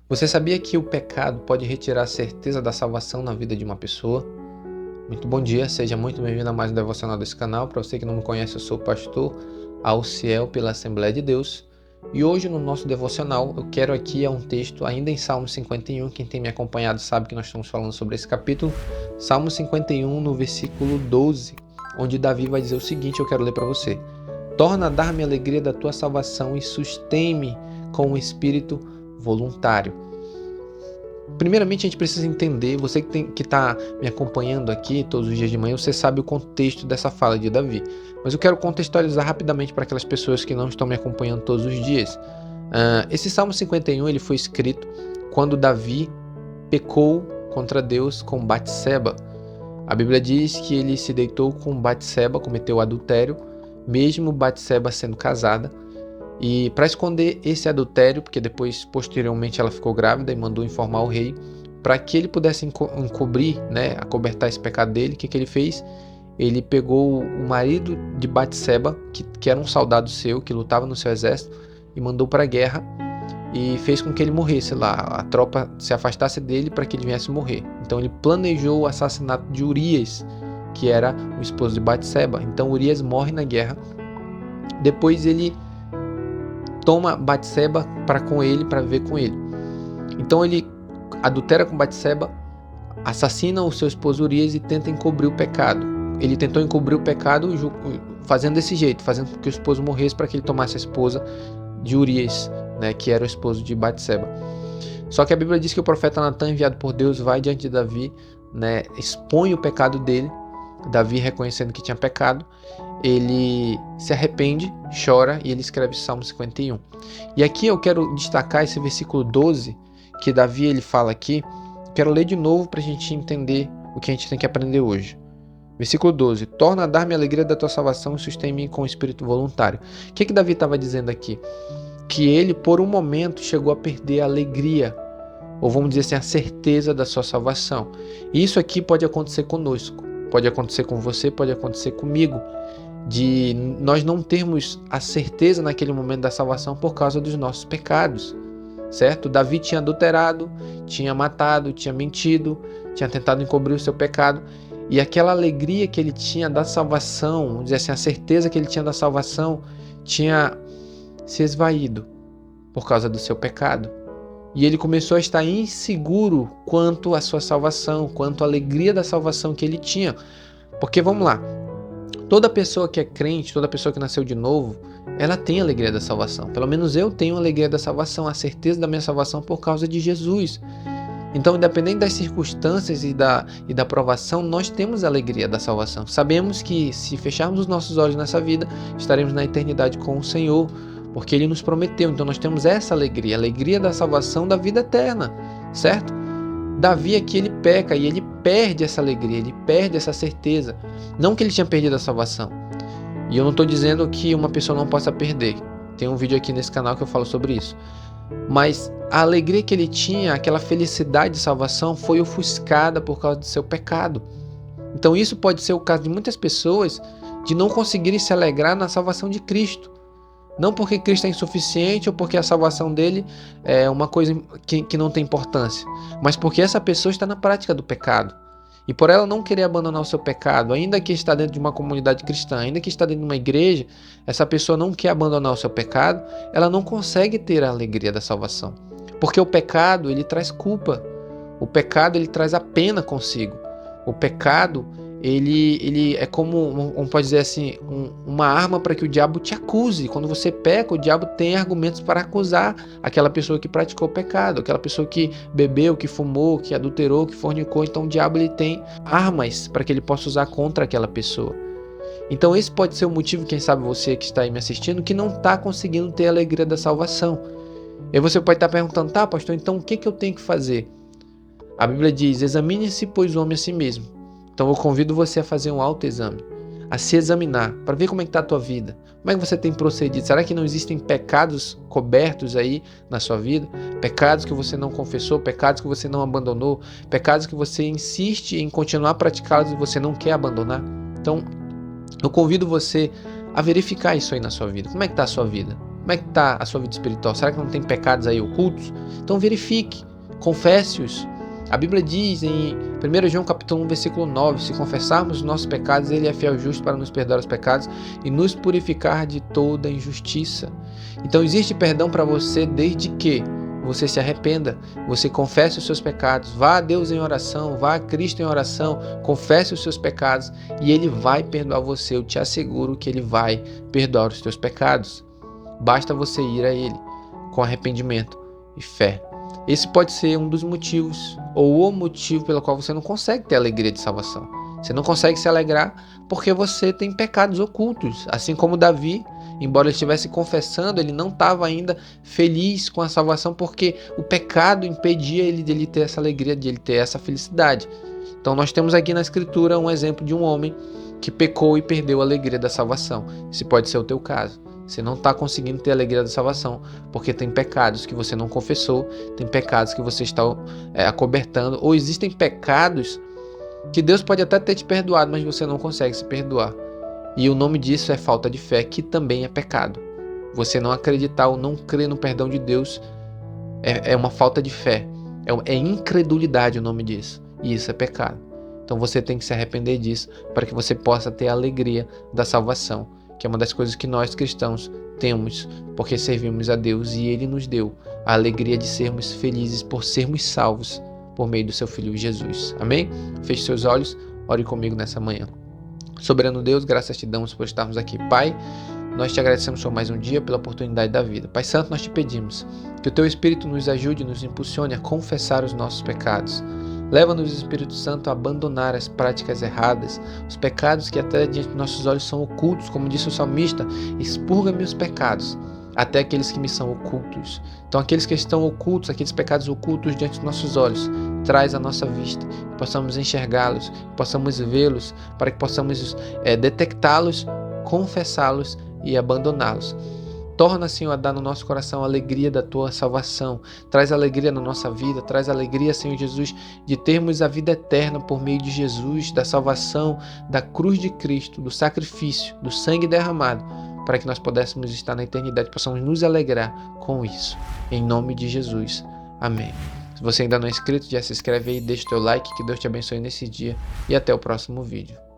Você sabia que o pecado pode retirar a certeza da salvação na vida de uma pessoa? Muito bom dia, seja muito bem-vindo a mais um devocional desse canal. Para você que não me conhece, eu sou o pastor Alciel pela Assembleia de Deus. E hoje no nosso devocional eu quero aqui um texto ainda em Salmo 51. Quem tem me acompanhado sabe que nós estamos falando sobre esse capítulo. Salmo 51 no versículo 12, onde Davi vai dizer o seguinte, eu quero ler para você. Torna a dar-me a alegria da tua salvação e sustém-me com o espírito voluntário. Primeiramente, a gente precisa entender, você que está me acompanhando aqui todos os dias de manhã, você sabe o contexto dessa fala de Davi. Mas eu quero contextualizar rapidamente para aquelas pessoas que não estão me acompanhando todos os dias. Esse Salmo 51 ele foi escrito quando Davi pecou contra Deus com Batseba. A Bíblia diz que ele se deitou com Batseba, cometeu adultério, mesmo Batseba sendo casada. E para esconder esse adultério, porque depois, posteriormente, ela ficou grávida e mandou informar o rei, para que ele pudesse encobrir, acobertar esse pecado dele, o que ele fez? Ele pegou o marido de Batseba, que era um soldado seu, que lutava no seu exército, e mandou para a guerra e fez com que ele morresse lá. A tropa se afastasse dele para que ele viesse morrer. Então ele planejou o assassinato de Urias, que era o esposo de Batseba. Então Urias morre na guerra. Depois ele toma Batseba para viver com ele. Então ele adultera com Batseba, assassina o seu esposo Urias e tenta encobrir o pecado. Ele tentou encobrir o pecado fazendo desse jeito, fazendo com que o esposo morresse para que ele tomasse a esposa de Urias, que era o esposo de Batseba. Só que a Bíblia diz que o profeta Natan, enviado por Deus, vai diante de Davi, expõe o pecado dele. Davi, reconhecendo que tinha pecado, ele se arrepende, chora e ele escreve Salmo 51. E aqui eu quero destacar esse versículo 12, que Davi ele fala aqui. Quero ler de novo para a gente entender o que a gente tem que aprender hoje. Versículo 12. Torna a dar-me a alegria da tua salvação e sustém-me com o espírito voluntário. O que Davi estava dizendo aqui? Que ele, por um momento, chegou a perder a alegria, ou vamos dizer assim, a certeza da sua salvação. E isso aqui pode acontecer conosco. Pode acontecer com você, pode acontecer comigo, de nós não termos a certeza naquele momento da salvação por causa dos nossos pecados, certo? Davi tinha adulterado, tinha matado, tinha mentido, tinha tentado encobrir o seu pecado, e aquela alegria que ele tinha da salvação, vamos dizer assim, a certeza que ele tinha da salvação, tinha se esvaído por causa do seu pecado. E ele começou a estar inseguro quanto à sua salvação, quanto à alegria da salvação que ele tinha. Porque vamos lá, toda pessoa que é crente, toda pessoa que nasceu de novo, ela tem a alegria da salvação. Pelo menos eu tenho a alegria da salvação, a certeza da minha salvação por causa de Jesus. Então, independente das circunstâncias e da provação, nós temos a alegria da salvação. Sabemos que se fecharmos os nossos olhos nessa vida, estaremos na eternidade com o Senhor, porque Ele nos prometeu. Então nós temos essa alegria, a alegria da salvação da vida eterna, certo? Davi aqui ele peca e ele perde essa alegria, ele perde essa certeza. Não que ele tinha perdido a salvação. E eu não estou dizendo que uma pessoa não possa perder. Tem um vídeo aqui nesse canal que eu falo sobre isso. Mas a alegria que ele tinha, aquela felicidade de salvação, foi ofuscada por causa do seu pecado. Então isso pode ser o caso de muitas pessoas de não conseguirem se alegrar na salvação de Cristo. Não porque Cristo é insuficiente ou porque a salvação dele é uma coisa que não tem importância, mas porque essa pessoa está na prática do pecado. E por ela não querer abandonar o seu pecado, ainda que está dentro de uma comunidade cristã, ainda que está dentro de uma igreja, essa pessoa não quer abandonar o seu pecado, ela não consegue ter a alegria da salvação. Porque o pecado, ele traz culpa. O pecado, ele traz a pena consigo. O pecado, ele é como, vamos pode dizer assim, uma arma para que o diabo te acuse. Quando você peca, o diabo tem argumentos para acusar aquela pessoa que praticou o pecado, aquela pessoa que bebeu, que fumou, que adulterou, que fornicou. Então o diabo ele tem armas para que ele possa usar contra aquela pessoa. Então esse pode ser o motivo, quem sabe você que está aí me assistindo, que não está conseguindo ter a alegria da salvação. E você pode estar perguntando, tá pastor, então o que eu tenho que fazer? A Bíblia diz, examine-se pois o homem a si mesmo. Então eu convido você a fazer um autoexame, a se examinar, para ver como é que está a tua vida. Como é que você tem procedido? Será que não existem pecados cobertos aí na sua vida? Pecados que você não confessou, pecados que você não abandonou, pecados que você insiste em continuar praticá-los e você não quer abandonar? Então eu convido você a verificar isso aí na sua vida. Como é que está a sua vida? Como é que está a sua vida espiritual? Será que não tem pecados aí ocultos? Então verifique, confesse-os. A Bíblia diz em 1 João capítulo 1, versículo 9, se confessarmos os nossos pecados, Ele é fiel e justo para nos perdoar os pecados e nos purificar de toda injustiça. Então existe perdão para você desde que você se arrependa, você confesse os seus pecados, vá a Deus em oração, vá a Cristo em oração, confesse os seus pecados e Ele vai perdoar você. Eu te asseguro que Ele vai perdoar os teus pecados. Basta você ir a Ele com arrependimento e fé. Esse pode ser um dos motivos ou o motivo pelo qual você não consegue ter alegria de salvação. Você não consegue se alegrar porque você tem pecados ocultos. Assim como Davi, embora ele estivesse confessando, ele não estava ainda feliz com a salvação porque o pecado impedia ele de ele ter essa alegria, de ele ter essa felicidade. Então nós temos aqui na Escritura um exemplo de um homem que pecou e perdeu a alegria da salvação. Esse pode ser o teu caso. Você não está conseguindo ter a alegria da salvação porque tem pecados que você não confessou, tem pecados que você está acobertando, ou existem pecados que Deus pode até ter te perdoado, mas você não consegue se perdoar. E o nome disso é falta de fé, que também é pecado. Você não acreditar ou não crer no perdão de Deus é uma falta de fé. É incredulidade o nome disso. E isso é pecado. Então você tem que se arrepender disso para que você possa ter a alegria da salvação, que é uma das coisas que nós cristãos temos, porque servimos a Deus e Ele nos deu a alegria de sermos felizes por sermos salvos por meio do seu Filho Jesus. Amém? Feche seus olhos, ore comigo nessa manhã. Soberano Deus, graças te damos por estarmos aqui. Pai, nós te agradecemos por mais um dia, pela oportunidade da vida. Pai Santo, nós te pedimos que o teu Espírito nos ajude, nos impulsione a confessar os nossos pecados. Leva-nos, Espírito Santo, a abandonar as práticas erradas, os pecados que até diante de nossos olhos são ocultos, como disse o salmista, expurga-me os pecados, até aqueles que me são ocultos. Então aqueles que estão ocultos, aqueles pecados ocultos diante dos nossos olhos, traz à nossa vista, que possamos enxergá-los, que possamos vê-los, para que possamos detectá-los, confessá-los e abandoná-los. Torna, Senhor, a dar no nosso coração a alegria da Tua salvação. Traz alegria na nossa vida, traz alegria, Senhor Jesus, de termos a vida eterna por meio de Jesus, da salvação, da cruz de Cristo, do sacrifício, do sangue derramado, para que nós pudéssemos estar na eternidade, possamos nos alegrar com isso. Em nome de Jesus. Amém. Se você ainda não é inscrito, já se inscreve aí, deixa o teu like, que Deus te abençoe nesse dia e até o próximo vídeo.